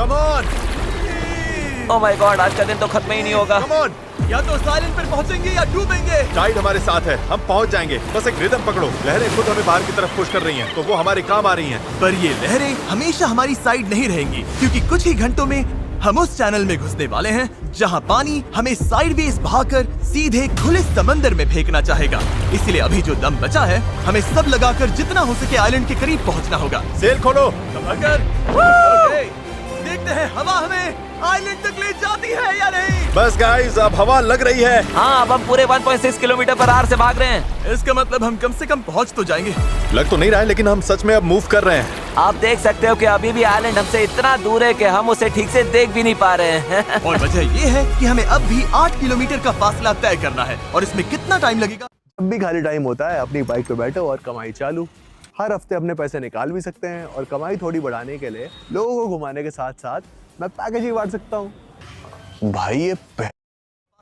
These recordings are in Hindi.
Come on. Oh my God, आज का दिन तो खत्म ही नहीं होगा। Come on. या तो साइलेंट पर पहुंचेंगे या डूबेंगे। टाइड हमारे साथ है, हम पहुंच जाएंगे। बस एक रिदम पकड़ो। लहरें खुद हमें बाहर की तरफ पुश कर रही हैं, तो वो हमारे काम आ रही हैं। पर ये लहरें हमेशा हमारी साइड नहीं रहेंगी, क्योंकि कुछ ही घंटों में हम उस चैनल में घुसने वाले हैं जहां पानी हमें साइडवेज बहाकर सीधे खुले समंदर में फेंकना चाहेगा। इसलिए अभी जो दम बचा है, हमें सब लगाकर जितना हो सके आइलैंड के करीब पहुंचना होगा। सेल खोलो। ओके, देखते हैं हवा हमें आइलैंड तक ले जाती है या नहीं। बस गाइस, अब हवा लग रही है। हाँ, अब हम पूरे 1.6 किलोमीटर पर आवर से भाग रहे हैं। इसका मतलब हम कम से कम पहुंच तो जाएंगे। लग तो नहीं रहा है, लेकिन हम सच में अब मूव कर रहे हैं। आप देख सकते हो कि अभी भी आइलैंड हमसे इतना दूर है कि हम उसे ठीक से देख भी नहीं पा रहे हैं। और वजह ये है कि हमें अब भी 8 किलोमीटर का फासला तय करना है, और इसमें कितना टाइम लगेगा। जब भी खाली टाइम होता है अपनी बाइक पे बैठो और कमाई चालू। हर हफ्ते अपने पैसे निकाल भी सकते हैं, और कमाई थोड़ी बढ़ाने के लिए लोगों को घुमाने के साथ साथ मैं पैकेज भी बांट सकता हूँ। भाई ये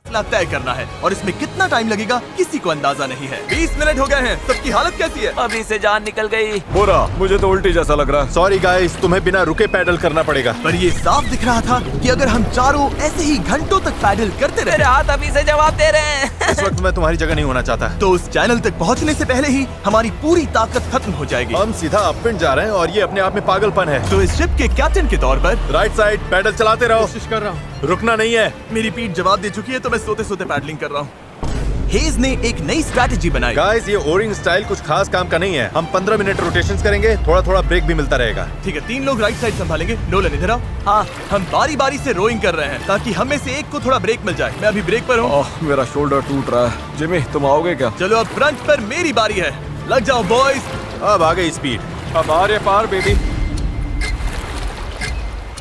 फासला तय करना है, और इसमें कितना टाइम लगेगा किसी को अंदाजा नहीं है। 20 मिनट हो गए हैं। सबकी हालत कैसी है? अभी से जान निकल गई। बुरा, मुझे तो उल्टी जैसा लग रहा है। सॉरी गाइस, तुम्हें बिना रुके पैडल करना पड़ेगा। पर ये साफ दिख रहा था कि अगर हम चारों ऐसे ही घंटों तक पैडल करते मेरे रहे, हाथ अभी से जवाब दे रहे हैं। इस वक्त मैं तुम्हारी जगह नहीं होना चाहता। तो उस चैनल तक पहुंचने से पहले ही हमारी पूरी ताकत खत्म हो जाएगी। हम सीधा अपविंड जा रहे हैं, और ये अपने आप में पागलपन है। तो इस शिप के कैप्टन के तौर पर राइट साइड पैडल चलाते रहो। कोशिश कर रहा हूँ। रुकना नहीं है। मेरी पीठ जवाब दे चुकी है, तो मैं सोते सोते पैडलिंग कर रहा हूँ। हेज ने एक नई स्ट्रैटेजी बनाई। गाइस, ये ओरिंग स्टाइल कुछ खास काम का नहीं है। हम 15 मिनट रोटेशंस करेंगे, थोड़ा थोड़ा ब्रेक भी मिलता रहेगा। ठीक है, 3 लोग राइट साइड संभालेंगे। नोलन इधर आओ। हाँ, हम बारी बारी से रोइंग कर रहे हैं, ताकि हम में से एक को थोड़ा ब्रेक मिल जाए। मैं अभी ब्रेक पर हूँ। मेरा शोल्डर टूट रहा है। जिमी, तुम आओगे क्या? चलो, अब फ्रंट पर मेरी बारी है। लग जाओ बॉयज। अब आ गई स्पीड। अब आ रहे पार बेबी।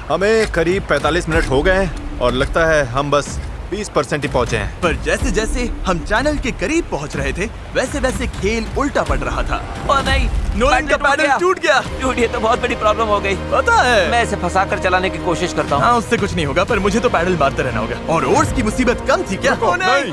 हमें करीब 45 मिनट हो गए हैं, और लगता है हम बस 20% ही पहुंचे हैं। पर जैसे जैसे हम चैनल के करीब पहुंच रहे थे, वैसे वैसे खेल उल्टा पड़ रहा था। ओ नहीं, नोलन का पैडल टूट गया। टूट, ये तो बहुत बड़ी प्रॉब्लम हो गई। पता है, मैं इसे फंसाकर चलाने की कोशिश करता हूँ। हाँ, उससे कुछ नहीं होगा, पर मुझे तो पैडल मारते रहना होगा। और ओर्स की मुसीबत कम थी क्या? ओ नहीं,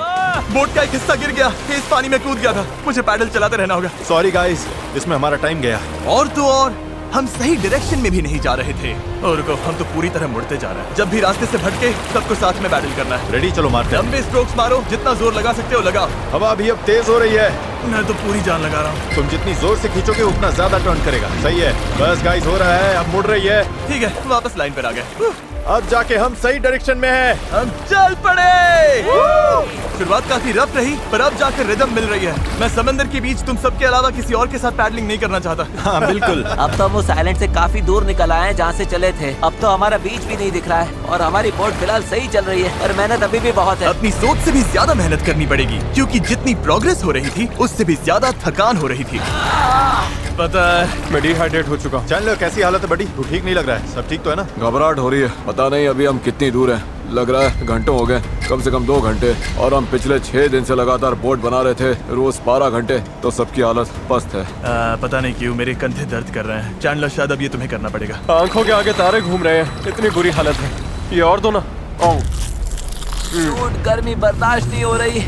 बोट का एक हिस्सा गिर गया। इस पानी में कूद गया था। मुझे पैडल चलाते रहना होगा। सॉरी गाइस, इसमें हमारा टाइम गया। और तो और हम सही डायरेक्शन में भी नहीं जा रहे थे। और रुको, हम तो पूरी तरह मुड़ते जा रहे हैं। जब भी रास्ते से भटके, सबको साथ में पैडल करना है। रेडी, चलो मारते हैं। लंबे स्ट्रोक्स मारो, जितना जोर लगा सकते हो लगाओ। हवा भी अब तेज हो रही है। मैं तो पूरी जान लगा रहा हूँ। तुम जितनी जोर से खींचोगे उतना ज्यादा टर्न करेगा। सही है। बस गाइस, हो रहा है, अब मुड़ रही है। ठीक है, वापस लाइन पर आ गए। अब जाके हम सही डायरेक्शन में हैं। हम चल पड़े। शुरुआत काफी रफ रही, पर अब जाकर रिदम मिल रही है। मैं समंदर के बीच तुम सबके अलावा किसी और के साथ पैडलिंग नहीं करना चाहता। हाँ बिल्कुल। अब तो हम उस आइलैंड से काफी दूर निकल आए हैं जहाँ से चले थे। अब तो हमारा बीच भी नहीं दिख रहा है, और हमारी बोट फिलहाल सही चल रही है, पर मेहनत अभी भी बहुत है। अपनी सोच से भी ज्यादा मेहनत करनी पड़ेगी, क्योंकि जितनी प्रोग्रेस हो रही थी, उससे भी ज्यादा थकान हो रही थी। पता है, मैं डिहाइड्रेट हो चुका हूँ। चल, कैसी हालत है बड़ी? तू ठीक नहीं लग रहा है। सब ठीक तो है ना? घबराहट हो रही है। पता नहीं अभी हम कितनी दूर हैं। लग रहा है घंटों हो गए, कम से कम 2 घंटे। और हम पिछले 6 दिन से लगातार बोट बना रहे थे, रोज 12 घंटे। तो सबकी हालत पस्त है। पता नहीं क्यों मेरे कंधे दर्द कर रहे हैं। चैंडलर, शायद अब ये तुम्हें करना पड़ेगा। आंखों के आगे तारे घूम रहे हैं, इतनी बुरी हालत है। ये और दो ना। धूप, गर्मी बर्दाश्त नहीं हो रही।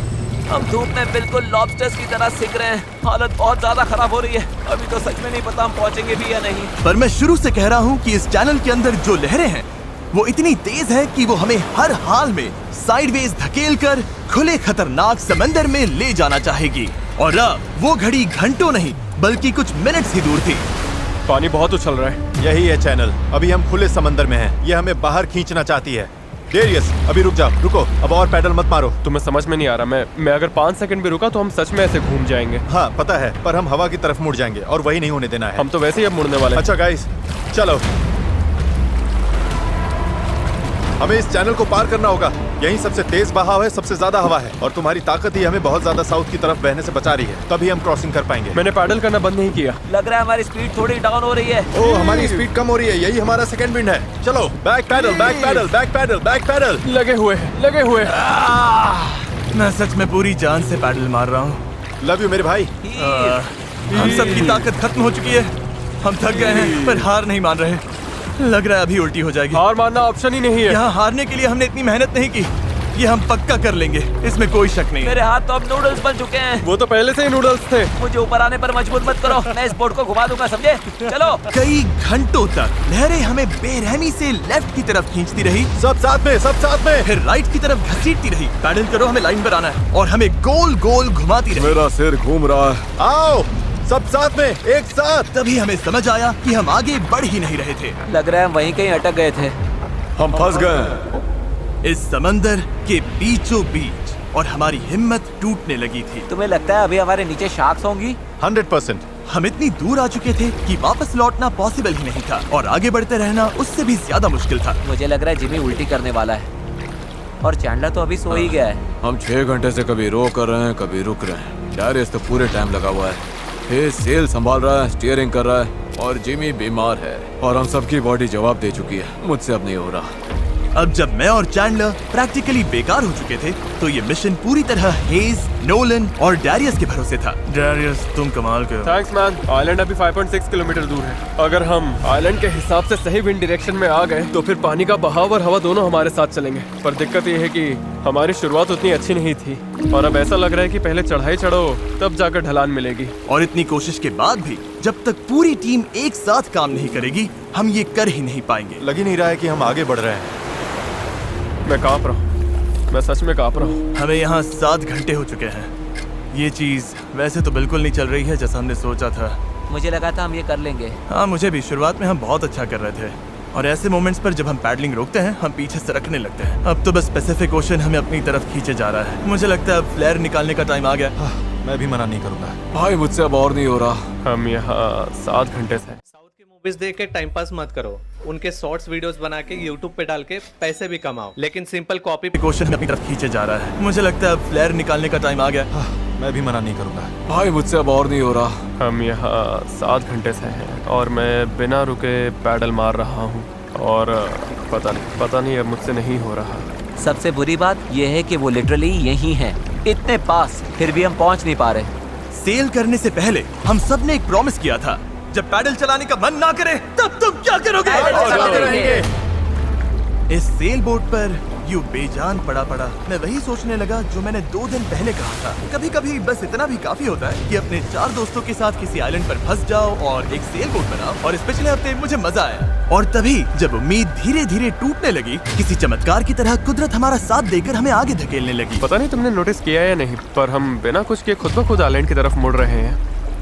हम धूप में बिल्कुल लॉबस्टर्स की तरह सिक रहे हैं। हालत बहुत ज्यादा खराब हो रही है। अभी तो सच में नहीं पता हम पहुंचेंगे भी या नहीं। पर मैं शुरू से कह रहा हूँ कि इस चैनल के अंदर जो लहरें हैं, वो इतनी तेज है कि वो हमें हर हाल में साइडवेज धकेलकर खुले खतरनाक समंदर में ले जाना चाहेगी। और अब वो घड़ी घंटों नहीं, बल्कि कुछ मिनट्स ही दूर थी। पानी बहुत उछल रहा है। यही है चैनल। अभी हम खुले समंदर में हैं। ये हमें बाहर खींचना चाहती है। डेरियस, अभी रुक जा। रुको, अब और पैडल मत मारो। तुम्हें समझ में नहीं आ रहा। मैं अगर 5 सेकंड भी रुका तो हम सच में ऐसे घूम जाएंगे। हाँ पता है, पर हम हवा की तरफ मुड़ जाएंगे, और वही नहीं होने देना है। हम तो वैसे ही अब मुड़ने वाले हैं। अच्छा गाइस, चलो, हमें इस चैनल को पार करना होगा। यही सबसे तेज बहाव है, सबसे ज्यादा हवा है, और तुम्हारी ताकत ही हमें बहुत ज्यादा साउथ की तरफ बहने से बचा रही है। तभी हम क्रॉसिंग कर पाएंगे। मैंने पैडल करना बंद नहीं किया। लग रहा है हमारी स्पीड थोड़ी डाउन हो रही है। ओह, हमारी स्पीड कम हो रही है। यही हमारा सेकंड विंड है। चलो, back paddle, back paddle, back paddle, back paddle. लगे हुए। मैं सच में पूरी जान से पैडल मार रहा हूँ। लव यू मेरे भाई। हम सबकी ताकत खत्म हो चुकी है। हम थक गए हैं, पर हार नहीं मान रहे। लग रहा है अभी उल्टी हो जाएगी। हार मानना ऑप्शन ही नहीं है। यहाँ हारने के लिए हमने इतनी मेहनत नहीं की। ये हम पक्का कर लेंगे, इसमें कोई शक नहीं है। मेरे हाथ तो अब नूडल्स बन चुके हैं। वो तो पहले से ही नूडल्स थे। मुझे ऊपर आने पर मजबूर मत करो, मैं इस बोट को घुमा दूंगा, समझे? चलो। कई घंटों तक लहरें हमें बेरहमी से लेफ्ट की तरफ खींचती रही, सब साथ में, सब साथ में। फिर राइट की तरफ घसीटती रही। पैडल करो, हमें लाइन पर आना है, और हमें गोल गोल घुमाती रही। मेरा सिर घूम रहा है। आओ सब साथ में, एक साथ। तभी हमें समझ आया कि हम आगे बढ़ ही नहीं रहे थे। लग रहा है हम वहीं कहीं अटक गए थे। हम फंस गए इस समंदर के बीचों बीच, और हमारी हिम्मत टूटने लगी थी। तुम्हें लगता है अभी हमारे नीचे शार्क्स होंगी? 100%। हम इतनी दूर आ चुके थे कि वापस लौटना पॉसिबल ही नहीं था, और आगे बढ़ते रहना उससे भी ज्यादा मुश्किल था। मुझे लग रहा है जिमी उल्टी करने वाला है, और चैंडलर तो अभी सो ही गया है। हम 6 घंटे से कभी रो कर रहे हैं, कभी रुक रहे हैं। डैरियस तो पूरे टाइम लगा हुआ है। हे सेल संभाल रहा है, स्टीयरिंग कर रहा है, और जिमी बीमार है, और हम सबकी बॉडी जवाब दे चुकी है। मुझसे अब नहीं हो रहा। अब जब मैं और चैंडलर प्रैक्टिकली बेकार हो चुके थे, तो ये मिशन पूरी तरह हेज, नोलन और डैरियस के भरोसे था। डैरियस, तुम कमाल के हो। Thanks man. आइलैंड अभी 5.6 किलोमीटर दूर है। अगर हम आइलैंड के हिसाब से सही विंड डायरेक्शन में आ गए तो फिर पानी का बहाव और हवा दोनों हमारे साथ चलेंगे। पर दिक्कत ये है कि हमारी शुरुआत उतनी अच्छी नहीं थी, और अब ऐसा लग रहा है कि पहले चढ़ाई चढ़ो तब जाकर ढलान मिलेगी। और इतनी कोशिश के बाद भी जब तक पूरी टीम एक साथ काम नहीं करेगी, हम ये कर ही नहीं पाएंगे। लग ही नहीं रहा है कि हम आगे बढ़ रहे हैं। मैं कांप रहा हूँ, मैं सच में कांप रहा हूँ। हमें यहाँ 7 घंटे हो चुके हैं। ये चीज वैसे तो बिल्कुल नहीं चल रही है जैसा हमने सोचा था। मुझे लगा था हम ये कर लेंगे। हाँ, मुझे भी। शुरुआत में हम बहुत अच्छा कर रहे थे, और ऐसे मोमेंट्स पर जब हम पैडलिंग रोकते हैं, हम पीछे सरकने लगते हैं। अब तो बस पैसिफिक ओशन हमें अपनी तरफ खींचे जा रहा है। मुझे लगता है अब फ्लेयर निकालने का टाइम आ गया। मैं भी मना नहीं करूंगा। भाई मुझसे अब और नहीं हो रहा। हम यहाँ 7 घंटे से। साउथ की मूवीज देख के टाइम पास मत करो। उनके शॉर्ट्स वीडियोस बना के यूट्यूब पे डाल के पैसे भी कमाओ, लेकिन सिंपल कॉपी ओशन हमें अपनी तरफ खींचे जा रहा है। मुझे लगता है अब फ्लेयर निकालने का टाइम आ गया। मैं भी मना नहीं करूंगा। भाई मुझसे अब और नहीं हो रहा। हम यहाँ 7 घंटे से हैं, और मैं बिना रुके पैडल मार रहा हूँ, और पता नहीं अब मुझसे नहीं हो रहा। सबसे बुरी बात यह है कि वो लिटरली यहीं हैं, इतने पास, फिर भी हम पहुंच नहीं पा रहे। सेल करने से पहले हम सब ने एक प्रॉमिस किया था, जब पैडल चलाने का मन ना करे तब तुम क्या करोगे? चलाते रहेंगे। इस सेल बोट पर यूं बेजान पड़ा मैं वही सोचने लगा जो मैंने 2 दिन पहले कहा था। कभी कभी बस इतना भी काफी होता है कि अपने 4 दोस्तों के साथ किसी आइलैंड पर फंस जाओ और एक सेल बोट बनाओ। और इस पिछले हफ्ते मुझे मजा आया, और तभी जब उम्मीद धीरे धीरे टूटने लगी, किसी चमत्कार की तरह कुदरत हमारा साथ देकर हमें आगे धकेलने लगी। पता नहीं तुमने नोटिस किया या नहीं, पर हम बिना कुछ किए खुद ब खुद आइलैंड की तरफ मुड़ रहे हैं।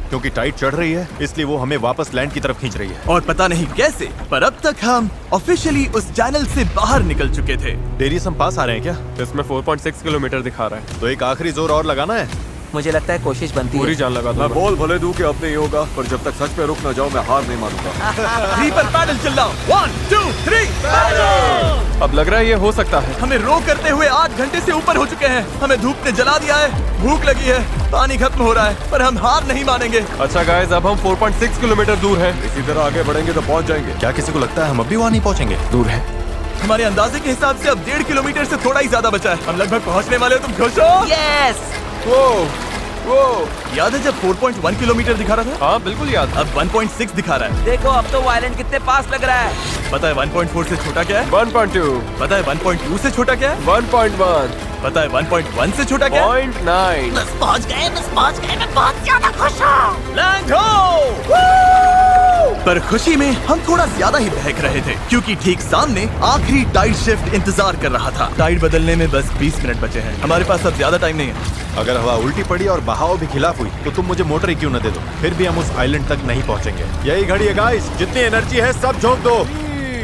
क्योंकि टाइड चढ़ रही है, इसलिए वो हमें वापस लैंड की तरफ खींच रही है। और पता नहीं कैसे, पर अब तक हम ऑफिशियली उस चैनल से बाहर निकल चुके थे। डेरियस हम पास आ रहे हैं क्या? इसमें 4.6 किलोमीटर दिखा रहा है। तो एक आखिरी जोर और लगाना है। मुझे लगता है कोशिश बनती पूरी है। जान लगा मैं दूंगा। बोल भले दूं कि अब नहीं होगा, पर जब तक सच पे रुक ना जाओ मैं हार नहीं मानूंगा। 3 पर पैडल चिल्लाओ। 1 2 3 अब लग रहा है ये हो सकता है। हमें रो करते हुए 8 घंटे से ऊपर हो चुके हैं। हमें धूप ने जला दिया है, भूख लगी है, पानी खत्म हो रहा है, पर हम हार नहीं मानेंगे। अच्छा गाइस, अब हम 4.6 किलोमीटर दूर हैं। इसी तरह आगे बढ़ेंगे तो पहुंच जाएंगे। क्या किसी को लगता है हम अभी वहाँ नहीं पहुँचेंगे? दूर है। हमारे अंदाजे के हिसाब से अब 1.5 किलोमीटर से थोड़ा ही ज्यादा बचा है। हम लगभग पहुंचने वाले हो। तुम खुश हो? यस। वो याद है जब 4.1 किलोमीटर दिखा रहा था? हाँ बिल्कुल याद। अब 1.6 दिखा रहा है। देखो अब तो वो आइलैंड कितने पास लग रहा है। पता है 1.4 से छोटा क्या है? 1.2, पता है 1.2 से छोटा क्या है? 1.1, पता है 1.1 से छोटा क्या है? 0.9। लैंड हो! पर खुशी में हम थोड़ा ज्यादा ही बहक रहे थे, क्योंकि ठीक सामने आखिरी टाइड शिफ्ट इंतजार कर रहा था। टाइड बदलने में बस 20 मिनट बचे हैं। हमारे पास अब ज्यादा टाइम नहीं है। अगर हवा उल्टी पड़ी और बहाव भी खिलाफ हुई तो तुम मुझे मोटर ही क्यों न दे दो, फिर भी हम उस आइलैंड तक नहीं पहुंचेंगे। यही घड़ी है गाइस, जितनी एनर्जी है सब झोंक दो।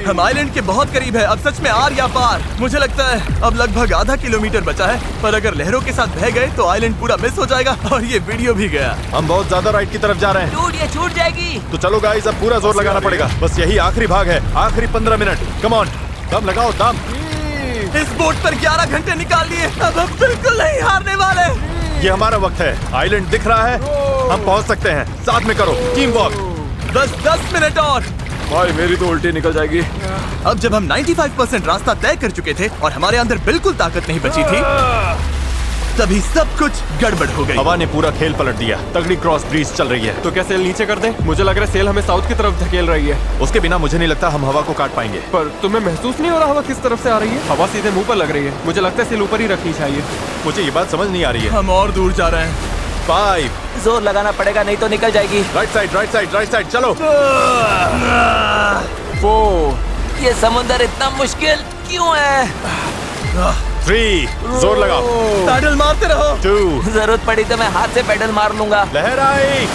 हम आइलैंड के बहुत करीब है। अब सच में आर या पार। मुझे लगता है अब लगभग आधा किलोमीटर बचा है, पर अगर लहरों के साथ बह गए तो आइलैंड पूरा मिस हो जाएगा और ये वीडियो भी गया। हम बहुत ज्यादा राइट की तरफ जा रहे हैं। डूड ये छूट जाएगी। तो चलो गाइस, अब पूरा जोर लगाना पड़ेगा। बस यही आखिरी भाग है, आखिरी 15 मिनट। कम ऑन, दम लगाओ दम। इस बोट पर 11 घंटे निकाल लिए। अब हम बिल्कुल नहीं हारने वाले। ये हमारा वक्त है। आइलैंड दिख रहा है, हम पहुंच सकते हैं। साथ में करो, टीम वर्क। बस 10 मिनट और। भाई मेरी तो उल्टी निकल जाएगी। अब जब हम 95% रास्ता तय कर चुके थे और हमारे अंदर बिल्कुल ताकत नहीं बची थी, तभी सब कुछ गड़बड़ हो गई। हवा ने पूरा खेल पलट दिया। तगड़ी क्रॉस ब्रीज चल रही है। तो क्या सेल नीचे कर दें? मुझे लग रहा है सेल हमें साउथ की तरफ धकेल रही है। उसके बिना मुझे नहीं लगता हम हवा को काट पाएंगे। पर तुम्हें महसूस नहीं हो रहा हवा किस तरफ से आ रही है? हवा सीधे मुंह पर लग रही है। मुझे लगता है सेल ऊपर ही रखनी चाहिए। मुझे ये बात समझ नहीं आ रही है। हम और दूर जा रहे हैं। 5 जोर लगाना पड़ेगा, नहीं तो निकल जाएगी। Right side right side right side चलो। 4 ये समुंदर इतना मुश्किल क्यों है? 3 जोर लगाओ। पैडल मारते रहो। 2 जरूरत पड़ी तो मैं हाथ से पेडल मार लूंगा। लहर आई।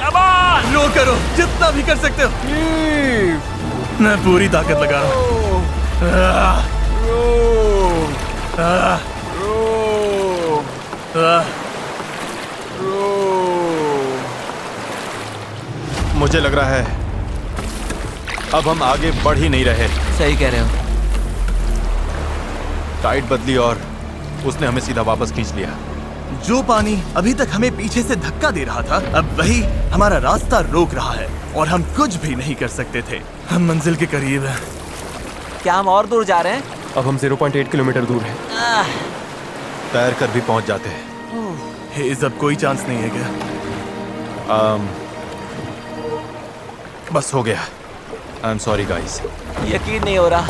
Come on. रो करो जितना भी कर सकते हो। मैं पूरी ताकत लगा रहा हूँ। मुझे लग रहा है अब हम आगे बढ़ ही नहीं रहे। सही कह रहे हो। टाइड बदली और उसने हमें सीधा वापस खींच लिया। जो पानी अभी तक हमें पीछे से धक्का दे रहा था, अब वही हमारा रास्ता रोक रहा है और हम कुछ भी नहीं कर सकते थे। हम मंजिल के करीब हैं। क्या हम और दूर जा रहे हैं? अब हम 0.8 किलोमीटर दूर हैं। तैर कर भी पहुंच जाते हैं। हेज, अब कोई चांस नहीं है क्या? बस हो गया। I am sorry guys. यकीन नहीं हो रहा।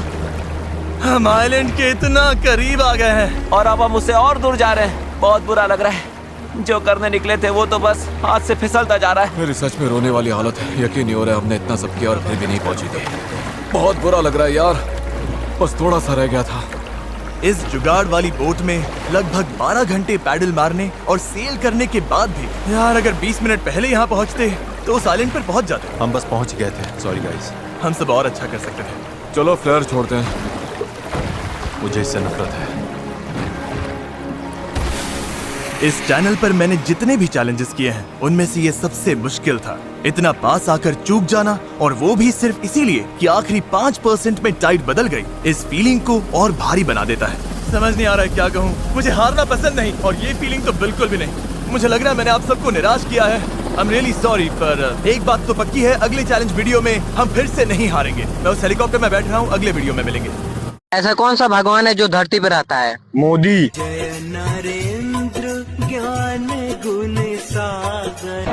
हम आइलैंड के इतना करीब आ गए हैं। और अब हम उससे और दूर जा रहे हैं। बहुत बुरा लग रहा है। जो करने निकले थे वो तो बस हाथ से फिसलता जा रहा है। मेरी सच में रोने वाली हालत है। यकीन नहीं हो रहा है हमने इतना सब किया और फिर भी नहीं पहुंची थी। बहुत बुरा लग रहा है यार। बस थोड़ा सा रह गया था। इस जुगाड़ वाली बोट में लगभग 12 घंटे पैडल मारने और सेल करने के बाद भी यार, अगर 20 मिनट पहले यहाँ पहुँचते तो उस आइलैंड पर पहुँच जाते। हम बस पहुंच गए थे। Sorry guys. हम सब और अच्छा कर सकते थे। चलो फ्लेयर छोड़ते हैं। मुझे इससे नफरत है। इस चैनल पर मैंने जितने भी चैलेंजेस किए हैं उनमें से ये सबसे मुश्किल था। इतना पास आकर चूक जाना, और वो भी सिर्फ इसीलिए कि आखिरी 5% में टाइड बदल गई, इस फीलिंग को और भारी बना देता है। समझ नहीं आ रहा है क्या कहूँ। मुझे हारना पसंद नहीं और ये फीलिंग तो बिल्कुल भी नहीं। मुझे लग रहा है मैंने आप सबको निराश किया है। आई एम रियली सॉरी, पर एक बात तो पक्की है, अगले चैलेंज वीडियो में हम फिर से नहीं हारेंगे। मैं उस हेलीकॉप्टर में बैठ रहा हूँ। अगले वीडियो में मिलेंगे। ऐसा कौन सा भगवान है जो धरती पर आता है? मोदी। जय नरेंद्र ज्ञान गुण सागर।